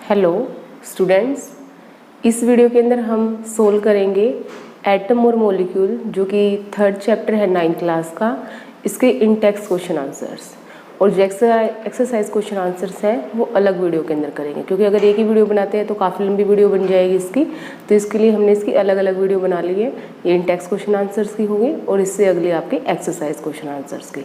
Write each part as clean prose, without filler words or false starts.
Hello students, इस video के अंदर हम सोल्व करेंगे एटम और मॉलिक्यूल जो कि थर्ड चैप्टर है 9th क्लास का, इसके इन टेक्स्ट क्वेश्चन आंसर्स। और जो एक्सरसाइज क्वेश्चन आंसर्स हैं वो अलग वीडियो के अंदर करेंगे, क्योंकि अगर एक ही वीडियो बनाते हैं तो काफ़ी लंबी वीडियो बन जाएगी इसकी। तो इसके लिए हमने इसकी अलग अलग वीडियो बना ली है। ये इन टेक्स्ट क्वेश्चन आंसर्स की होगी और इससे अगली आपकी एक्सरसाइज क्वेश्चन आंसर्स की।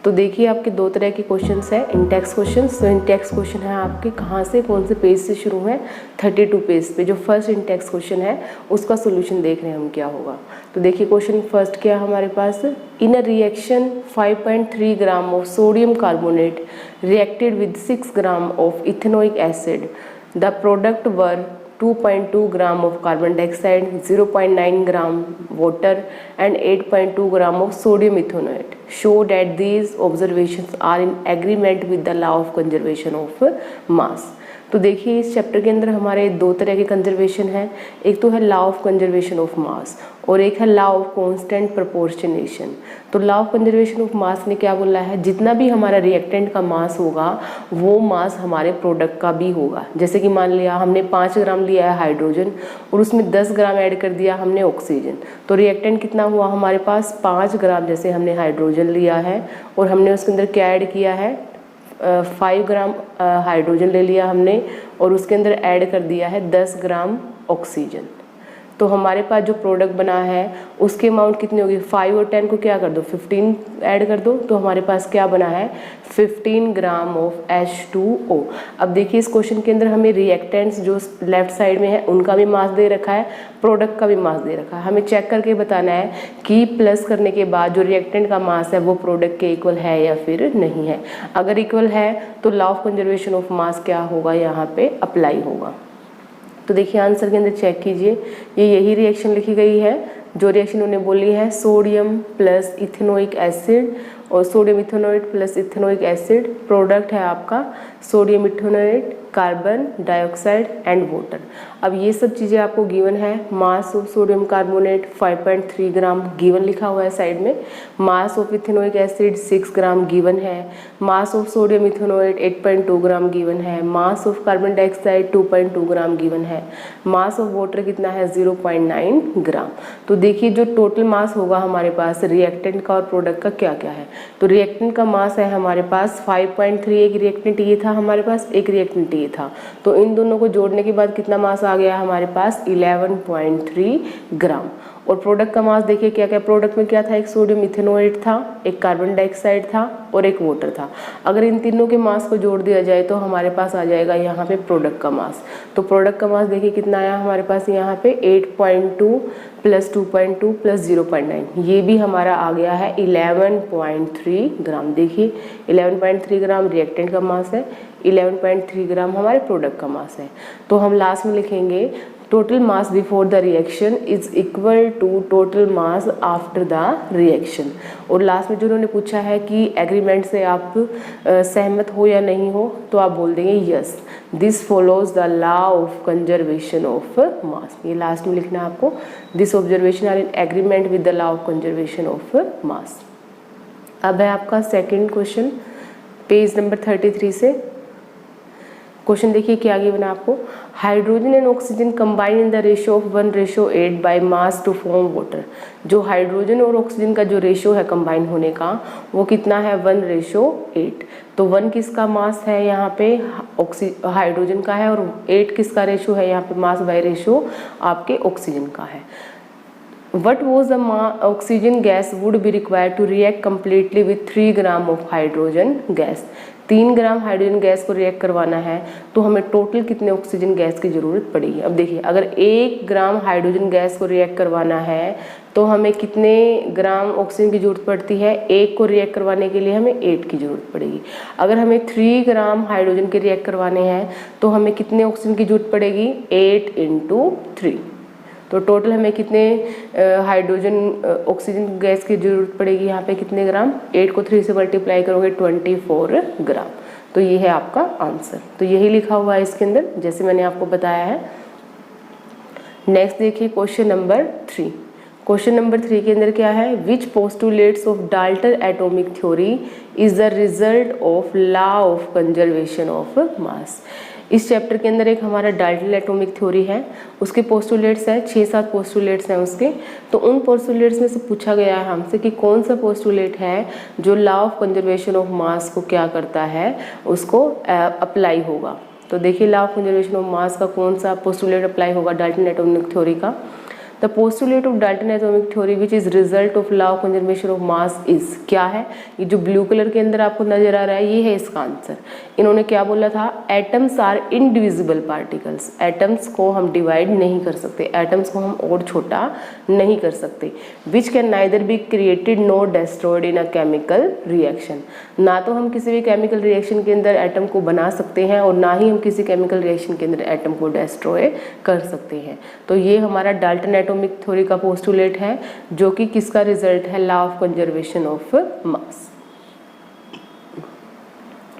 तो देखिए आपके दो तरह के क्वेश्चंस हैं इन टेक्स्ट क्वेश्चन। तो इन टेक्स्ट क्वेश्चन है आपके कहाँ से, कौन से पेज से शुरू है, 32 पेज पे जो फर्स्ट इन टेक्स्ट क्वेश्चन है उसका सोल्यूशन देख रहे हैं हम क्या होगा। तो देखिए क्वेश्चन फर्स्ट क्या है हमारे पास, in a reaction 5.3 gram of sodium carbonate reacted with 6 gram of ethanoic acid, the product were 2.2 gram of carbon dioxide, 0.9 gram water and 8.2 gram of sodium ethanoate. Show that these observations are in agreement with the law of conservation of mass. तो देखिए इस chapter के अंदर हमारे दो तरह के conservation हैं। एक तो है लॉ ऑफ कंजर्वेशन ऑफ मास और एक है लॉ ऑफ कांस्टेंट प्रोपोर्शनेशन। तो लॉ ऑफ कंजर्वेशन ऑफ मास ने क्या बोला है, जितना भी हमारा रिएक्टेंट का मास होगा वो मास हमारे प्रोडक्ट का भी होगा। जैसे कि मान लिया हमने 5 ग्राम लिया है हाइड्रोजन और उसमें 10 ग्राम ऐड कर दिया हमने ऑक्सीजन, तो रिएक्टेंट कितना हुआ हमारे पास 5 ग्राम। जैसे हमने हाइड्रोजन लिया है और हमने उसके अंदर क्या ऐड किया है, 5 ग्राम हाइड्रोजन ले लिया हमने और उसके अंदर ऐड कर दिया है 10 ग्राम ऑक्सीजन। तो हमारे पास जो प्रोडक्ट बना है उसकी अमाउंट कितनी होगी, 5 और 10 को क्या कर दो 15 ऐड कर दो, तो हमारे पास क्या बना है 15 ग्राम ऑफ H2O। अब देखिए इस क्वेश्चन के अंदर हमें रिएक्टेंट्स जो लेफ्ट साइड में है उनका भी मास दे रखा है, प्रोडक्ट का भी मास दे रखा है। हमें चेक करके बताना है कि प्लस करने के बाद जो रिएक्टेंट का मास है वो प्रोडक्ट के इक्वल है या फिर नहीं है। अगर इक्वल है तो लॉ ऑफ कंजर्वेशन ऑफ मास क्या होगा, यहाँ पे अप्लाई होगा। तो देखिए आंसर के अंदर चेक कीजिए, ये यही रिएक्शन लिखी गई है जो रिएक्शन उन्होंने बोली है, सोडियम प्लस इथेनोइक एसिड और sodium ethanoate plus ethanoic acid, product है आपका sodium ethanoate, carbon dioxide and water. अब ये सब चीज़ें आपको गिवन है। Mass of sodium carbonate 5.3 gram given लिखा हुआ है साइड में, mass of ethanoic acid 6 gram given है, mass of sodium ethanoate 8.2 gram given है, mass of carbon dioxide 2.2 gram given है, मास ऑफ वाटर कितना है 0.9 ग्राम। तो देखिए जो टोटल मास होगा हमारे पास रिएक्टेंट का और प्रोडक्ट का क्या क्या है। तो रिएक्टेंट का मास है हमारे पास 5.3, एक रिएक्टेंट ये था हमारे पास, एक रिएक्टेंट ये था, तो इन दोनों को जोड़ने के बाद कितना मास आ गया हमारे पास 11.3 ग्राम। और प्रोडक्ट का मास देखिए क्या क्या, प्रोडक्ट में क्या था, एक सोडियम इथेनोएट था, एक कार्बन डाइऑक्साइड था और एक वाटर था। अगर इन तीनों के मास को जोड़ दिया जाए तो हमारे पास आ जाएगा यहाँ पे प्रोडक्ट का मास। तो प्रोडक्ट का मास देखिए कितना आया हमारे पास यहाँ पे 8.2 प्लस 2.2 प्लस 0.9, ये भी हमारा आ गया है 11.3 ग्राम। देखिए 11.3 ग्राम रिएक्टेंट का मास है, 11.3 ग्राम हमारे प्रोडक्ट का मास है। तो हम लास्ट में लिखेंगे total mass before the reaction is equal to total mass after the reaction. और लास्ट में जो उन्होंने पूछा है कि एग्रीमेंट से आप सहमत हो या नहीं हो, तो आप बोल देंगे yes, this follows the law of conservation of mass. ये लास्ट में लिखना है आपको, this observation are in agreement with the law of conservation of mass. अब है आपका सेकेंड क्वेश्चन पेज नंबर 33 से। क्वेश्चन देखिए क्या गिवन है आपको, hydrogen and oxygen combine in the ratio of 1:8 by mass to form water. जो hydrogen और ऑक्सीजन का जो रेशियो है कंबाइन होने का वो कितना है 1:8। तो 1 किसका मास है यहाँ पे हाइड्रोजन का है और 8 किसका रेशियो है यहाँ पे मास बाय रेशियो आपके ऑक्सीजन का है। What was the oxygen gas would be required to react completely with 3 gram of hydrogen gas? 3 gram hydrogen gas को रिएक्ट करवाना है तो हमें टोटल कितने ऑक्सीजन गैस की ज़रूरत पड़ेगी। अब देखिए अगर 1 ग्राम हाइड्रोजन गैस को रिएक्ट करवाना है तो हमें कितने ग्राम ऑक्सीजन की ज़रूरत पड़ती है, 1 को रिएक्ट करवाने के लिए हमें 8 की ज़रूरत पड़ेगी। अगर हमें 3 ग्राम हाइड्रोजन के रिएक्ट करवाने हैं तो हमें कितने ऑक्सीजन की ज़रूरत पड़ेगी, 8 × 3। तो टोटल हमें कितने हाइड्रोजन ऑक्सीजन गैस की ज़रूरत पड़ेगी यहाँ पे कितने ग्राम, 8 को 3 से मल्टीप्लाई करोगे 24 ग्राम। तो ये है आपका आंसर। तो यही लिखा हुआ है इसके अंदर जैसे मैंने आपको बताया है। नेक्स्ट देखिए क्वेश्चन नंबर 3। क्वेश्चन नंबर 3 के अंदर क्या है, which postulates of Dalton atomic theory is the result of law of conservation of mass. इस चैप्टर के अंदर एक हमारा डाल्टन एटॉमिक थ्योरी है, उसके पोस्टुलेट्स हैं 6-7 पोस्टुलेट्स हैं उसके। तो उन पोस्टुलेट्स में से पूछा गया है हमसे कि कौन सा पोस्टुलेट है जो लॉ ऑफ कंजर्वेशन ऑफ मास को क्या करता है, उसको अप्लाई होगा। तो देखिए लॉ ऑफ कंजर्वेशन ऑफ मास का कौन सा पोस्टुलेट अप्लाई होगा डाल्टन एटॉमिक थ्योरी का। The postulate of Dalton atomic theory which is result of law of conservation of mass is, क्या है, ये जो ब्लू कलर के अंदर आपको नजर आ रहा है ये है इसका आंसर। इन्होंने क्या बोला था, atoms are indivisible particles, atoms को हम डिवाइड नहीं कर सकते, एटम्स को हम और छोटा नहीं कर सकते। Which can neither be created nor destroyed in a chemical reaction, ना तो हम किसी भी केमिकल रिएक्शन के अंदर एटम को बना सकते हैं और ना ही हम किसी केमिकल रिएक्शन के अंदर एटम को डेस्ट्रॉय कर सकते हैं। तो ये हमारा डाल्टन एटॉमिक थ्योरी का पोस्टुलेट है जो कि किसका रिजल्ट है, law of conservation of mass.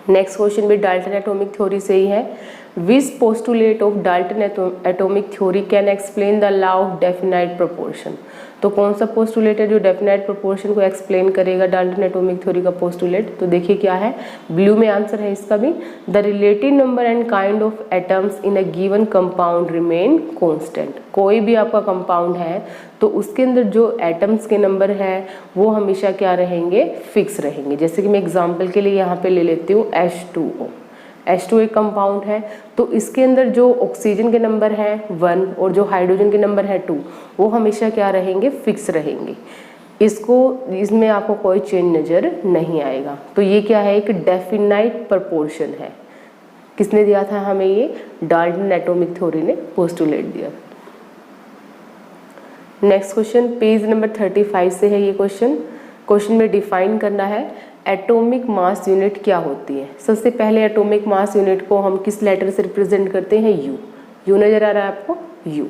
Next question भी डाल्टन एटॉमिक थ्योरी से ही है, which postulate of Dalton atomic theory can explain the law of definite proportion. तो कौन सा पोस्टुलेट है जो डेफिनाइट प्रोपोर्शन को एक्सप्लेन करेगा डाल्टन एटॉमिक थ्योरी का पोस्टुलेट। तो देखिए क्या है, ब्लू में आंसर है इसका भी, the relative number and kind of atoms in a given compound remain constant. कोई भी आपका कंपाउंड है तो उसके अंदर जो एटम्स के नंबर है वो हमेशा क्या रहेंगे, फिक्स रहेंगे। जैसे कि मैं एग्जांपल के लिए यहाँ पे ले लेती हूँ H2O, H2 एक कंपाउंड है तो इसके अंदर जो ऑक्सीजन के नंबर है 1 और जो हाइड्रोजन के नंबर है 2 वो हमेशा क्या रहेंगे, फिक्स रहेंगे। इसमें आपको कोई चेंज नज़र नहीं आएगा। तो ये क्या है, एक डेफिनाइट प्रोपोर्शन है। किसने दिया था हमें ये, डाल्टन एटॉमिक थ्योरी ने पोस्टुलेट दिया। नेक्स्ट क्वेश्चन पेज नंबर 35 से है ये क्वेश्चन में डिफाइन करना है एटॉमिक मास यूनिट क्या होती है। सबसे पहले एटॉमिक मास यूनिट को हम किस लेटर से रिप्रेजेंट करते हैं, यू। यू नजर आ रहा है आपको, यू।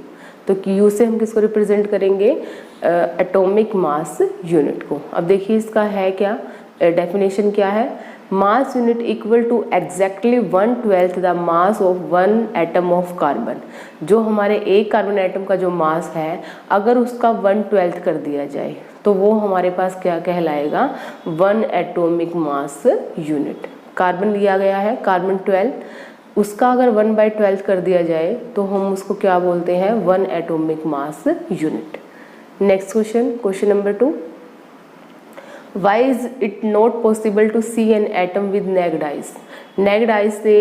तो यू से हम किसको रिप्रेजेंट करेंगे, एटॉमिक मास यूनिट को। अब देखिए इसका है क्या, डेफिनेशन क्या है, mass unit equal to exactly 1/12 the mass of 1 atom of carbon. जो हमारे एक कार्बन एटम का जो मास है अगर उसका 1/12 कर दिया जाए तो वो हमारे पास क्या कहलाएगा, 1 एटॉमिक मास यूनिट। कार्बन लिया गया है कार्बन 12, उसका अगर 1/12 कर दिया जाए तो हम उसको क्या बोलते हैं, 1 atomic mass unit. Next question number 2, Why is it not possible to see an atom with naked eyes? Naked eyes से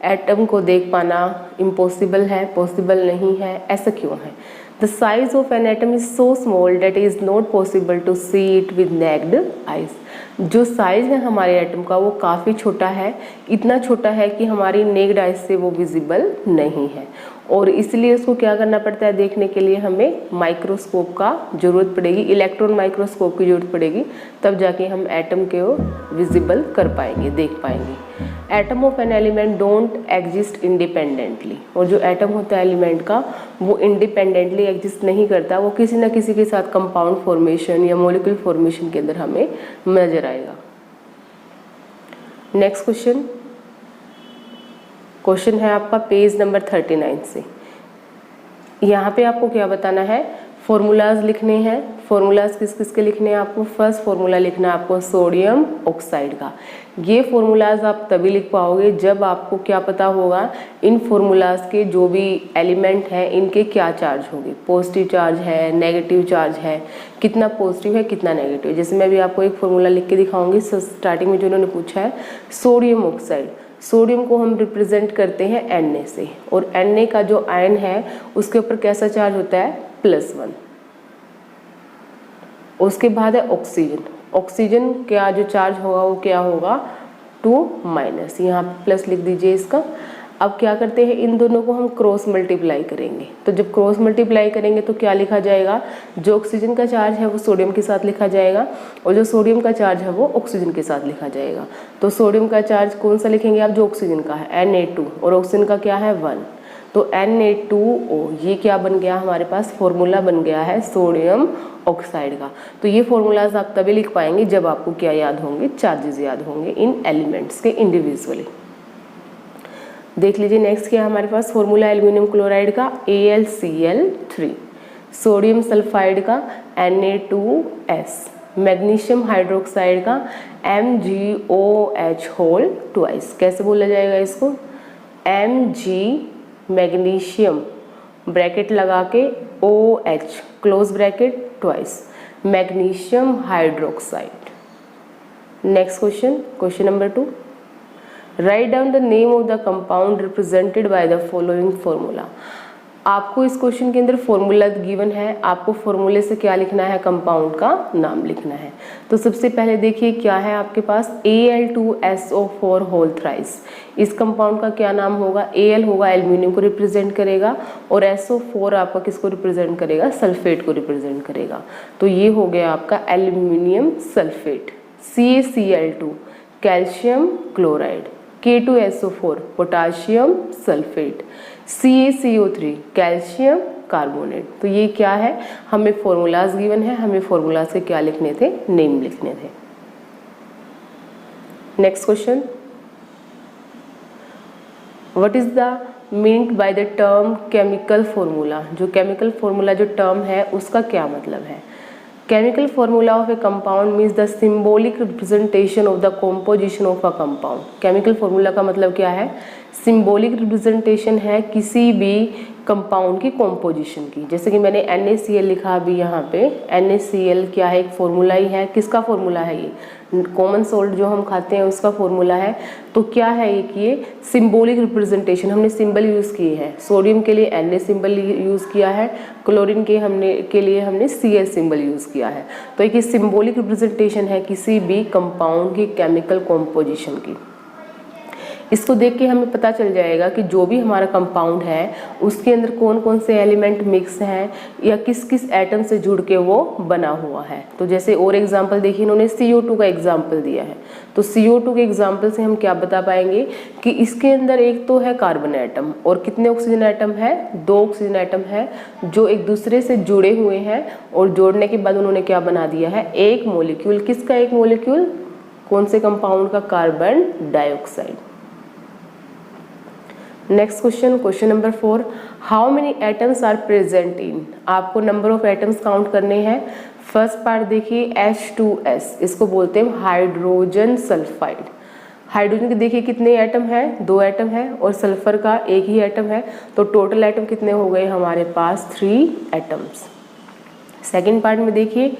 एटम को देख पाना इम्पॉसिबल है, पॉसिबल नहीं है, ऐसा क्यों है? The size of an atom is so small that it is not possible to see it with naked eyes. जो साइज है हमारे एटम का वो काफ़ी छोटा है, इतना छोटा है कि हमारी नेक्ड आइज से वो विजिबल नहीं है और इसलिए उसको क्या करना पड़ता है, देखने के लिए हमें माइक्रोस्कोप का ज़रूरत पड़ेगी, इलेक्ट्रॉन माइक्रोस्कोप की ज़रूरत पड़ेगी, तब जाके हम एटम को विजिबल कर पाएंगे, देख पाएंगे। Atom of an element don't exist independently, और जो एटम होता है एलिमेंट का वो इंडिपेंडेंटली एग्जिस्ट नहीं करता, वो किसी न किसी के साथ कंपाउंड फॉर्मेशन या मॉलिक्यूल फॉर्मेशन के अंदर हमें नजर आएगा। नेक्स्ट क्वेश्चन है आपका पेज नंबर 39 से। यहाँ पे आपको क्या बताना है, फॉर्मूलाज लिखने हैं। फॉर्मूलाज किस किस के लिखने हैं आपको, फर्स्ट फॉर्मूला लिखना है आपको सोडियम ऑक्साइड का। ये फॉर्मूलाज आप तभी लिख पाओगे जब आपको क्या पता होगा इन फॉर्मूलाज के जो भी एलिमेंट हैं इनके क्या चार्ज होंगे, पॉजिटिव चार्ज है, नेगेटिव चार्ज है, कितना पॉजिटिव है कितना नेगेटिव। जैसे मैं भी आपको एक फॉर्मूला लिख के दिखाऊंगी, स्टार्टिंग में जो उन्होंने पूछा है सोडियम ऑक्साइड, सोडियम को हम रिप्रेजेंट करते हैं Na से, और Na का जो आयन है उसके ऊपर कैसा चार्ज होता है, +1। उसके बाद है ऑक्सीजन, ऑक्सीजन का जो चार्ज होगा वो क्या होगा, 2-, यहाँ पे प्लस लिख दीजिए इसका। अब क्या करते हैं, इन दोनों को हम क्रॉस मल्टीप्लाई करेंगे, तो जब क्रॉस मल्टीप्लाई करेंगे तो क्या लिखा जाएगा, जो ऑक्सीजन का चार्ज है वो सोडियम के साथ लिखा जाएगा और जो सोडियम का चार्ज है वो ऑक्सीजन के साथ लिखा जाएगा। तो सोडियम का चार्ज कौन सा लिखेंगे आप, जो ऑक्सीजन का है Na2, और ऑक्सीजन का क्या है 1, तो Na2O। ये क्या बन गया हमारे पास, फॉर्मूला बन गया है सोडियम ऑक्साइड का। तो ये फॉर्मूलाज आप तभी लिख पाएंगे जब आपको क्या याद होंगे, चार्जेस याद होंगे इन एलिमेंट्स के इंडिविजुअली। देख लीजिए नेक्स्ट क्या है हमारे पास, फॉर्मूला एल्यूमिनियम क्लोराइड का AlCl3। सोडियम सल्फाइड का Na2S, मैग्नीशियम हाइड्रोक्साइड का MgOH होल ट्वाइस। कैसे बोला जाएगा इसको? Mg मैग्नीशियम ब्रैकेट लगा के OH close bracket twice, magnesium hydroxide. Next question, question number 2, write down the name of the compound represented by the following formula. आपको इस question के अंदर फॉर्मूला गिवन है, आपको फॉर्मूले से क्या लिखना है? कंपाउंड का नाम लिखना है। तो सबसे पहले देखिए क्या है आपके पास, Al2SO4 होल थ्राइस। इस कंपाउंड का क्या नाम होगा? Al होगा एल्यूमिनियम को रिप्रेजेंट करेगा और SO4 आपका किसको रिप्रेजेंट करेगा? सल्फेट को रिप्रेजेंट करेगा। तो ये हो गया आपका aluminium sulphate. CaCl2 calcium chloride, K2SO4 potassium sulphate, CaCO3 calcium carbonate. तो ये क्या है? हमें फॉर्मूलाज गिवन है, हमें फॉर्मूलाज के क्या लिखने थे? नेम लिखने थे। Next question, what is the meant by the term chemical formula. जो केमिकल फॉर्मूला जो टर्म है उसका क्या मतलब है? Chemical formula of a compound means the symbolic representation of the composition of a compound। Chemical formula का मतलब क्या है? सिम्बॉलिक रिप्रेजेंटेशन है किसी भी कंपाउंड की कॉम्पोजिशन की। जैसे कि मैंने NaCl लिखा अभी यहाँ पे, NaCl क्या है? एक फॉर्मूला ही है। किसका फॉर्मूला है? ये कॉमन सॉल्ट जो हम खाते हैं उसका फॉर्मूला है। तो क्या है ये सिम्बॉलिक रिप्रेजेंटेशन, हमने सिंबल यूज़ किए हैं। सोडियम के लिए Na सिंबल यूज़ किया है, क्लोरीन के लिए हमने Cl सिंबल यूज़ किया है। तो एक सिम्बॉलिक रिप्रेजेंटेशन है किसी भी कंपाउंड की केमिकल कॉम्पोजिशन की। इसको देख के हमें पता चल जाएगा कि जो भी हमारा कंपाउंड है उसके अंदर कौन कौन से एलिमेंट मिक्स हैं या किस किस एटम से जुड़ के वो बना हुआ है। तो जैसे और एग्जांपल देखिए, इन्होंने CO2 का एग्जांपल दिया है। तो CO2 के एग्जांपल से हम क्या बता पाएंगे कि इसके अंदर एक तो है कार्बन एटम और कितने ऑक्सीजन एटम है? 2 ऑक्सीजन एटम है जो एक दूसरे से जुड़े हुए हैं और जोड़ने के बाद उन्होंने क्या बना दिया है? एक मॉलिक्यूल। किसका एक मॉलिक्यूल? कौन से कंपाउंड का? Carbon dioxide. Next question, question number 4, how many atoms are present in. आपको नंबर ऑफ एटम्स काउंट करने हैं। फर्स्ट पार्ट देखिए H2S, इसको बोलते हैं हाइड्रोजन सल्फाइड। हाइड्रोजन के देखिए कितने एटम हैं? 2 एटम है और सल्फर का एक ही एटम है। तो टोटल एटम कितने हो गए हमारे पास? 3 एटम्स। सेकेंड पार्ट में देखिए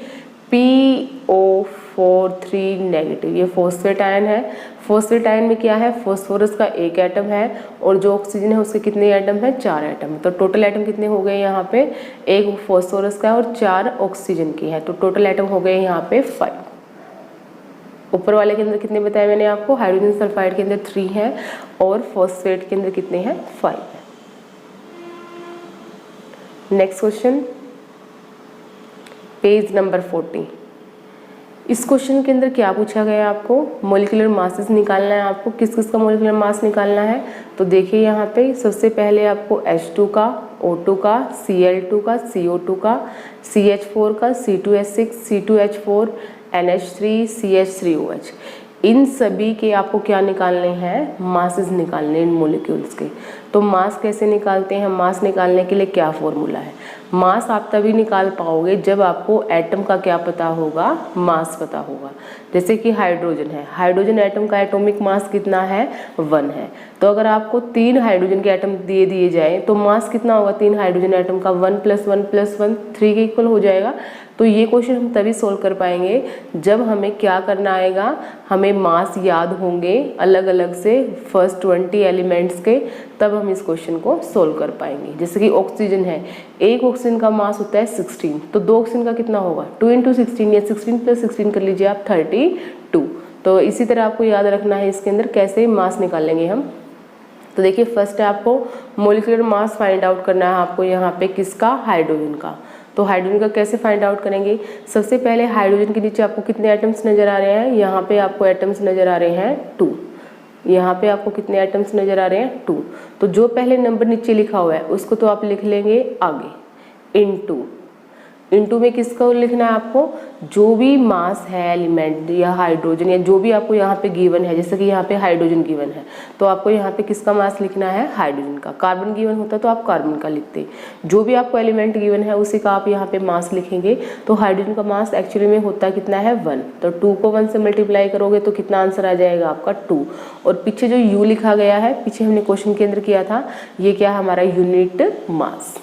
PO4 नेगेटिव, ये फॉस्फेट आयन है। फॉस्फेट आयन में क्या है? फॉस्फोरस का एक एटम है और जो ऑक्सीजन है उसके कितने एटम है? 4 एटम। तो टोटल एटम कितने हो गए यहाँ पे? एक फॉस्फोरस का और 4 ऑक्सीजन की है। तो टोटल एटम हो गए यहाँ पे 5। ऊपर वाले के अंदर कितने बताए मैंने आपको? हाइड्रोजन सल्फाइड के अंदर 3 है और फॉस्फेट के अंदर कितने हैं? 5 है। Next question, page number 40। इस क्वेश्चन के अंदर क्या पूछा गया है? आपको मॉलिक्यूलर मासेस निकालना है। आपको किस किस का मॉलिक्यूलर मास निकालना है? तो देखिए यहाँ पे सबसे पहले आपको H2 का, O2 का, Cl2 का, CO2 का, CH4 का, C2H6, C2H4, NH3, CH3OH, इन सभी के आपको क्या निकालने हैं? मासेस निकालने इन मॉलिक्यूल्स के। तो मास कैसे निकालते हैं? मास निकालने के लिए क्या फॉर्मूला है? मास आप तभी निकाल पाओगे जब आपको एटम का क्या पता होगा? मास पता होगा। जैसे कि हाइड्रोजन है, हाइड्रोजन एटम का एटॉमिक मास कितना है? 1 है। तो अगर आपको 3 हाइड्रोजन के एटम दिए जाए तो मास कितना होगा 3 हाइड्रोजन एटम का? 1 + 1 + 1 3 के इक्वल हो जाएगा। तो ये क्वेश्चन हम तभी सोल्व कर पाएंगे जब हमें क्या करना आएगा? हमें मास याद होंगे अलग अलग से फर्स्ट 20 एलिमेंट्स के, तब हम इस क्वेश्चन को सोल्व कर पाएंगे। जैसे कि ऑक्सीजन है, एक ऑक्सीजन का मास होता है 16, तो 2 ऑक्सीजन का कितना होगा? 2 × 16 या 16 + 16 कर लीजिए आप 32। तो इसी तरह आपको याद रखना है इसके अंदर कैसे मास निकालेंगे हम। तो देखिए फर्स्ट है आपको मॉलिक्यूलर मास फाइंड आउट करना है आपको यहाँ पे किसका? हाइड्रोजन का। तो हाइड्रोजन का कैसे फाइंड आउट करेंगे? सबसे पहले हाइड्रोजन के नीचे आपको कितने एटम्स नजर आ रहे हैं? यहाँ पे आपको एटम्स नजर आ रहे हैं 2। यहाँ पे आपको कितने एटम्स नजर आ रहे हैं? 2। तो जो पहले नंबर नीचे लिखा हुआ है उसको तो आप लिख लेंगे आगे इनटू। इनटू में किसको लिखना है आपको, जो भी मास है एलिमेंट या हाइड्रोजन या जो भी आपको यहाँ पे गिवन है, जैसे कि यहाँ पे हाइड्रोजन गिवन है तो आपको यहाँ पे किसका मास लिखना है, हाइड्रोजन का। कार्बन गिवन होता तो आप कार्बन का लिखते। जो भी आपको एलिमेंट गिवन है उसी का आप यहाँ पे मास लिखेंगे। तो हाइड्रोजन का मास एक्चुअली में होता कितना है 1, तो 2 को 1 से मल्टीप्लाई करोगे तो कितना आंसर आ जाएगा आपका 2। और पीछे जो U लिखा गया है, पीछे हमने क्वेश्चन के अंदर किया था, ये क्या हमारा यूनिट मास।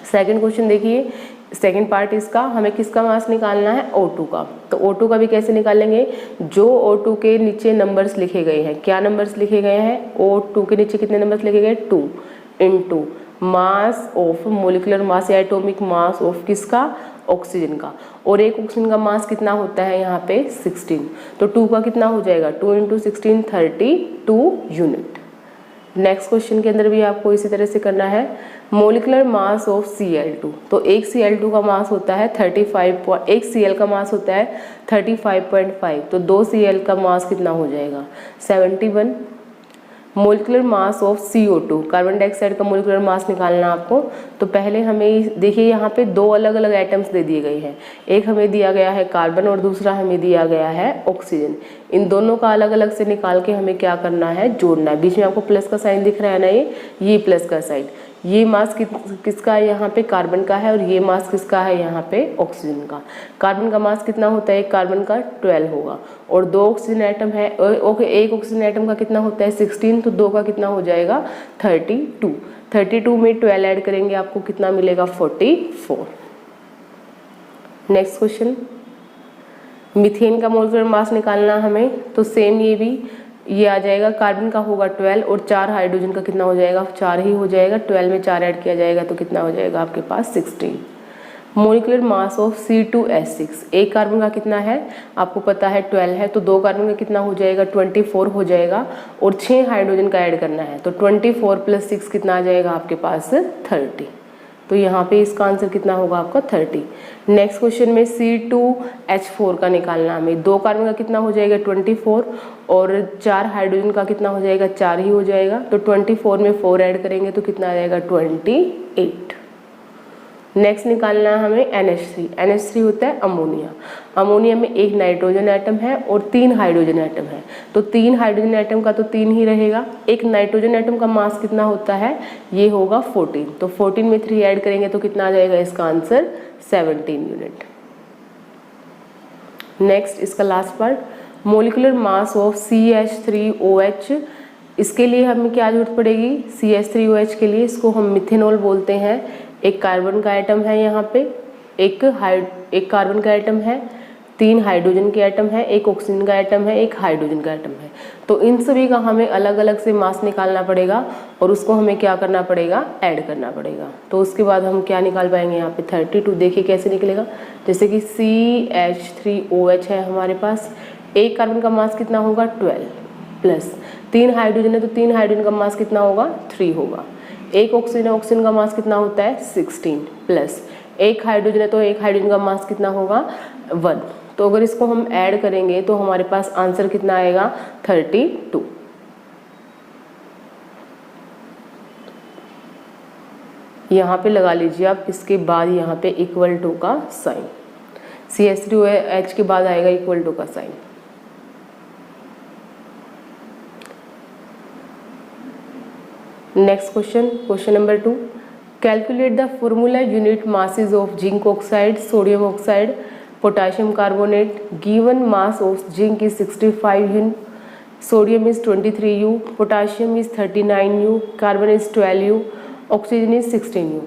सेकेंड क्वेश्चन देखिए, सेकेंड पार्ट इसका, हमें किसका मास निकालना है, O2 का। तो O2 का भी कैसे निकालेंगे, जो O2 के नीचे नंबर्स लिखे गए हैं, क्या नंबर्स लिखे गए हैं, O2 के नीचे कितने नंबर्स लिखे गए, 2 into mass of, molecular mass या एटॉमिक मास ऑफ किसका, ऑक्सीजन का। और एक ऑक्सीजन का मास कितना होता है यहाँ पे 16, तो 2 का कितना हो जाएगा, 2 इंटू 16 32 यूनिट। नेक्स्ट क्वेश्चन के अंदर भी आपको इसी तरह से करना है, मोलिकुलर मास ऑफ Cl2। तो एक Cl2 का मास होता है 35, एक Cl का मास होता है 35.5, तो 2 Cl का मास कितना हो जाएगा 71। Molecular mass of CO2, carbon dioxide का मोलिकुलर मास निकालना आपको। तो पहले हमें देखिए यहाँ पे 2 अलग अलग एटम्स दे दिए गए हैं, एक हमें दिया गया है कार्बन और दूसरा हमें दिया गया है ऑक्सीजन। इन दोनों का अलग अलग से निकाल के हमें क्या करना है, जोड़ना है। बीच में आपको प्लस का साइन दिख रहा है ना, ये प्लस का साइन, ये मास किसका है यहाँ पे, कार्बन का है, और ये मास किसका है यहाँ पे, ऑक्सीजन का। कार्बन का मास कितना होता है, एक कार्बन का 12 होगा, और 2 ऑक्सीजन एटम है, एक ऑक्सीजन एटम का कितना होता है 16, तो 2 का कितना हो जाएगा 32। 32 में 12 ऐड करेंगे आपको कितना मिलेगा 44। नेक्स्ट क्वेश्चन, मीथेन का मोलिकुलर मास निकालना हमें। तो सेम ये आ जाएगा, कार्बन का होगा 12 और 4 हाइड्रोजन का कितना हो जाएगा, 4 ही हो जाएगा, 12 में 4 ऐड किया जाएगा तो कितना हो जाएगा आपके पास 16। मोलिकुलर मास ऑफ C2H6, एक कार्बन का कितना है आपको पता है 12 है, तो 2 कार्बन का कितना हो जाएगा 24 हो जाएगा, और 6 हाइड्रोजन का ऐड करना है, तो 24 + 6 कितना आ जाएगा आपके पास 30। तो यहाँ पे इसका आंसर कितना होगा आपका 30। नेक्स्ट क्वेश्चन में C2H4 का निकालना हमें, 2 कार्बन का कितना हो जाएगा 24 और 4 हाइड्रोजन का कितना हो जाएगा 4 ही हो जाएगा, तो 24 में 4 ऐड करेंगे तो कितना आ जाएगा 28। नेक्स्ट निकालना है हमें NH3। NH3 होता है अमोनिया। अमोनिया में एक नाइट्रोजन एटम है और 3 हाइड्रोजन एटम है, तो 3 हाइड्रोजन एटम का तो 3 ही रहेगा। एक नाइट्रोजन एटम का मास कितना होता है, ये होगा 14, तो 14 में 3 ऐड करेंगे तो कितना आ जाएगा इसका आंसर 17 यूनिट। नेक्स्ट इसका last part, molecular mass of CH3OH। इसके लिए हमें क्या जरूरत पड़ेगी, CH3OH के लिए इसको हम मिथेनॉल बोलते हैं। एक कार्बन का एटम है यहाँ पे, एक कार्बन का एटम है, 3 हाइड्रोजन के एटम है, एक ऑक्सीजन का एटम है, एक हाइड्रोजन का एटम है। तो इन सभी का हमें अलग अलग से मास निकालना पड़ेगा और उसको हमें क्या करना पड़ेगा, ऐड करना पड़ेगा। तो उसके बाद हम क्या निकाल पाएंगे यहाँ पे 32। देखिए कैसे निकलेगा, जैसे कि CH3OH है हमारे पास, एक कार्बन का मास कितना होगा 12 प्लस 3 हाइड्रोजन है तो 3 हाइड्रोजन का मास कितना होगा 3 होगा। एक ऑक्सीजन का मास कितना होता है 16 प्लस एक हाइड्रोजन है तो एक हाइड्रोजन का मास कितना होगा 1। तो अगर इसको हम ऐड करेंगे तो हमारे पास आंसर कितना आएगा 32। यहाँ पे लगा लीजिए आप, इसके बाद यहाँ पे =टू का साइन, CH3OH के बाद आएगा =टू का sign. Next question number 2, calculate the formula unit masses of zinc oxide, sodium oxide, potassium carbonate. Given mass of zinc is 65 U, sodium is 23 U, potassium is 39 U, carbon is 12 U, oxygen is 16 U।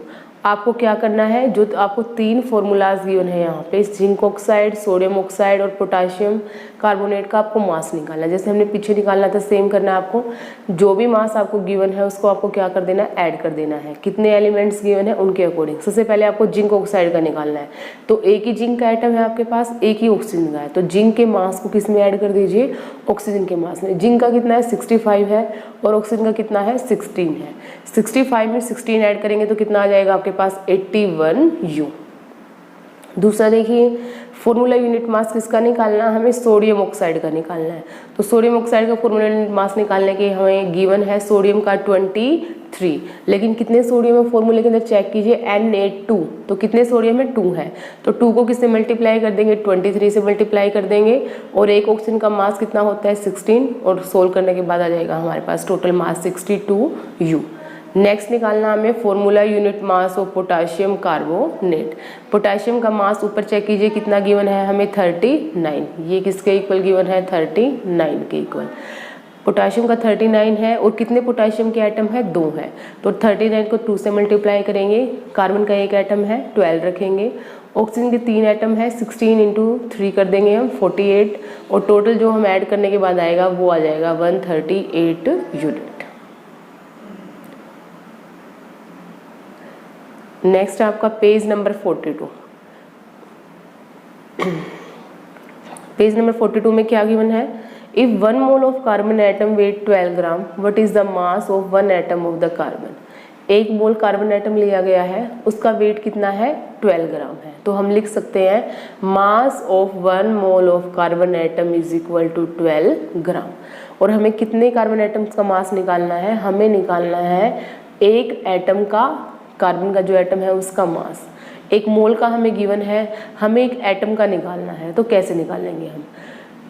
आपको क्या करना है, जो आपको 3 formulas given है यहाँ पे, zinc oxide, sodium oxide और पोटाशियम कार्बोनेट का आपको मास निकालना है। जैसे हमने पीछे निकालना था सेम करना है आपको। जो भी मास आपको गिवन है उसको आपको क्या कर देना है, ऐड कर देना है। कितने एलिमेंट्स गिवन है उनके अकॉर्डिंग। सबसे पहले आपको जिंक ऑक्साइड का निकालना है, तो एक ही जिंक का एटम है आपके पास, एक ही ऑक्सीजन का है, तो जिंक के मास को किस में ऐड कर दीजिए, ऑक्सीजन के मास में। जिंक का कितना है 65 है और ऑक्सीजन का कितना है 16 है। 65 में 16 ऐड करेंगे तो कितना आ जाएगा आपके पास 81 U। दूसरा देखिए, फॉर्मूला यूनिट मास किसका निकालना है, हमें सोडियम ऑक्साइड का निकालना है। तो सोडियम ऑक्साइड का फॉर्मूला यूनिट मास निकालने के हमें गिवन है सोडियम का 23, लेकिन कितने सोडियम है फॉर्मूले के अंदर चेक कीजिए, Na2, तो कितने सोडियम है 2 है, तो 2 को किससे मल्टीप्लाई कर देंगे, 23 से मल्टीप्लाई कर देंगे, और एक ऑक्सीजन का मास कितना होता है 16, और सोल्व करने के बाद आ जाएगा हमारे पास टोटल मास 62U। नेक्स्ट निकालना हमें formula unit mass of potassium carbonate. Potassium का मास ऊपर चेक कीजिए कितना गिवन है हमें 39, ये किसके इक्वल गिवन है 39 के इक्वल। पोटाशियम का 39 है और कितने पोटाशियम के एटम है 2 है, तो 39 को 2 से मल्टीप्लाई करेंगे, कार्बन का एक एटम है 12 रखेंगे, ऑक्सीजन के 3 एटम है 16 × 3 कर देंगे हम 48, और टोटल जो हम ऐड करने के बाद आएगा वो आ जाएगा 138 यूनिट। नेक्स्ट आपका पेज नंबर 42। पेज नंबर 42 में क्या गिवन है, if 1 mole of carbon atom weight 12 gram, what is the mass of 1 atom of the carbon. 1 mole carbon atom लिया गया है, उसका वेट कितना है 12 ग्राम है, तो हम लिख सकते हैं mass of 1 mole of carbon atom is equal to 12 gram. और हमें कितने कार्बन एटम्स का मास निकालना है, हमें निकालना है एक एटम का, कार्बन का जो एटम है उसका मास। 1 मोल का हमें गिवन है, हमें एक एटम का निकालना है, तो कैसे निकालेंगे हम,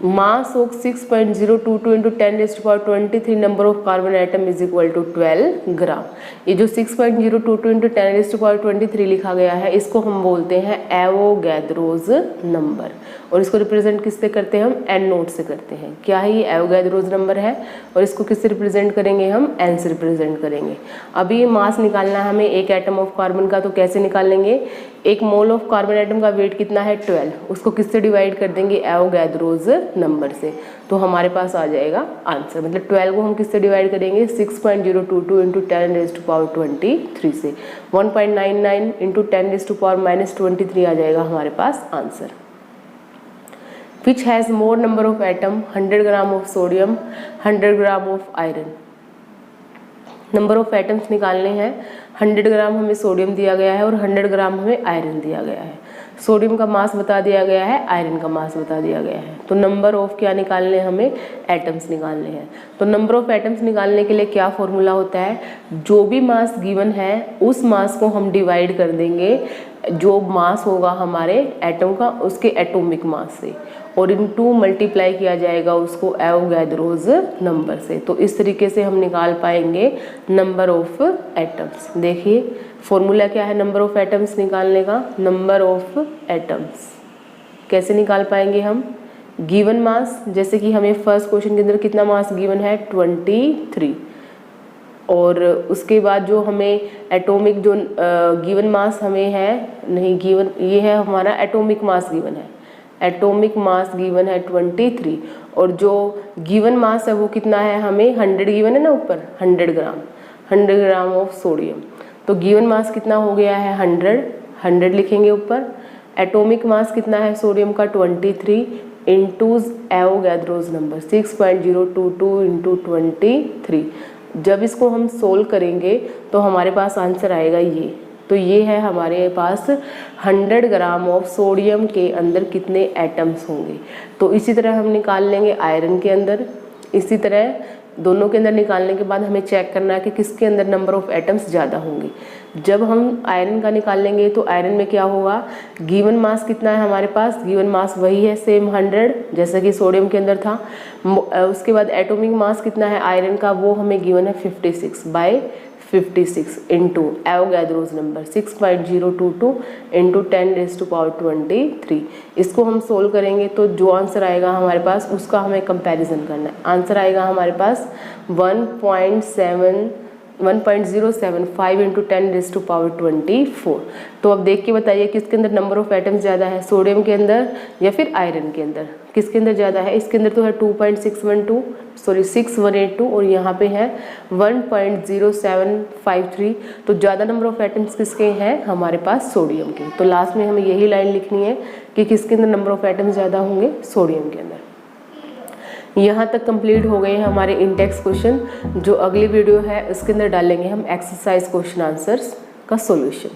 mass of 6.022 × 10⁻23 number of carbon atom is equal to 12 gram. ये जो 6.022 × 10⁻23 लिखा गया है, इसको हम बोलते हैं एवोगैड्रोज नंबर, और इसको रिप्रेजेंट किससे करते हैं हम, एन नोट से करते हैं। क्या है ये, एवोगैड्रोज नंबर है, और इसको किससे रिप्रेजेंट करेंगे हम, एन से रिप्रेजेंट करेंगे। अभी ये मास निकालना है हमें एक एटम ऑफ कार्बन का, तो कैसे निकाल लेंगे, 1 मोल ऑफ कार्बन एटम का वेट कितना है 12, उसको किससे डिवाइड कर देंगे, एवोगैड्रोज नंबर से, तो हमारे पास आ जाएगा आंसर। मतलब 12 को हम किससे डिवाइड करेंगे, 6.022 × 10⁻23 से, 1.99 × 10⁻⁻23 आ जाएगा हमारे पास answer. Which has more number of atom, 100 gram of sodium, 100 gram of iron. Number of atoms निकालने हैं, 100 ग्राम हमें सोडियम दिया गया है और 100 ग्राम हमें आयरन दिया गया है। सोडियम का मास बता दिया गया है, आयरन का मास बता दिया गया है, तो नंबर ऑफ क्या निकालने हैं, हमें एटम्स निकालने हैं। तो नंबर ऑफ एटम्स निकालने के लिए क्या फॉर्मूला होता है, जो भी मास गिवन है उस मास को हम डिवाइड कर देंगे जो मास होगा हमारे एटम का उसके एटॉमिक मास से, और इनटू मल्टीप्लाई किया जाएगा उसको एवोगैड्रोज नंबर से। तो इस तरीके से हम निकाल पाएंगे नंबर ऑफ एटम्स। देखिए फॉर्मूला क्या है नंबर ऑफ एटम्स निकालने का, नंबर ऑफ एटम्स कैसे निकाल पाएंगे हम, गिवन मास, जैसे कि हमें फर्स्ट क्वेश्चन के अंदर कितना मास गिवन है 23, और उसके बाद जो हमें एटॉमिक जो गिवन मास हमें है, नहीं गिवन, ये है हमारा एटॉमिक मास गिवन है, एटॉमिक मास गिवन है 23, और जो गिवन मास है वो कितना है हमें 100 गिवन है ना ऊपर, 100 ग्राम ऑफ सोडियम, तो गिवन मास कितना हो गया है 100 लिखेंगे ऊपर। एटॉमिक मास कितना है सोडियम का 23 इंटू एवोगैड्रोज नंबर 6.022 × 23। जब इसको हम सोल्व करेंगे तो हमारे पास आंसर आएगा ये, तो ये है हमारे पास 100 ग्राम ऑफ सोडियम के अंदर कितने एटम्स होंगे। तो इसी तरह हम निकाल लेंगे आयरन के अंदर, इसी तरह दोनों के अंदर निकालने के बाद हमें चेक करना है कि किसके अंदर नंबर ऑफ एटम्स ज़्यादा होंगे। जब हम आयरन का निकाल लेंगे तो आयरन में क्या होगा, गिवन मास कितना है हमारे पास, गिवन मास वही है सेम 100 जैसा कि सोडियम के अंदर था। उसके बाद एटॉमिक मास कितना है आयरन का, वो हमें गिवन है 56/56 इंटू एवोगैड्रोज नंबर 6.022 इंटू 10⁻23। इसको हम सोल्व करेंगे तो जो आंसर आएगा हमारे पास उसका हमें कंपैरिजन करना है। आंसर आएगा हमारे पास 1.075 इंटू 10⁻24। तो अब देख के बताइए किसके अंदर नंबर ऑफ एटम्स ज़्यादा है, सोडियम के अंदर या फिर आयरन के अंदर, किसके अंदर ज़्यादा है। इसके अंदर तो है 6,182 और यहाँ पे है 1.0753, तो ज़्यादा नंबर ऑफ एटम्स किसके हैं हमारे पास सोडियम के। तो लास्ट में हमें यही लाइन लिखनी है कि किसके अंदर नंबर ऑफ एटम्स ज़्यादा होंगे, सोडियम के अंदर। यहाँ तक कंप्लीट हो गए हैं हमारे इंडेक्स क्वेश्चन। जो अगली वीडियो है उसके अंदर डालेंगे हम एक्सरसाइज क्वेश्चन आंसर्स का सॉल्यूशन।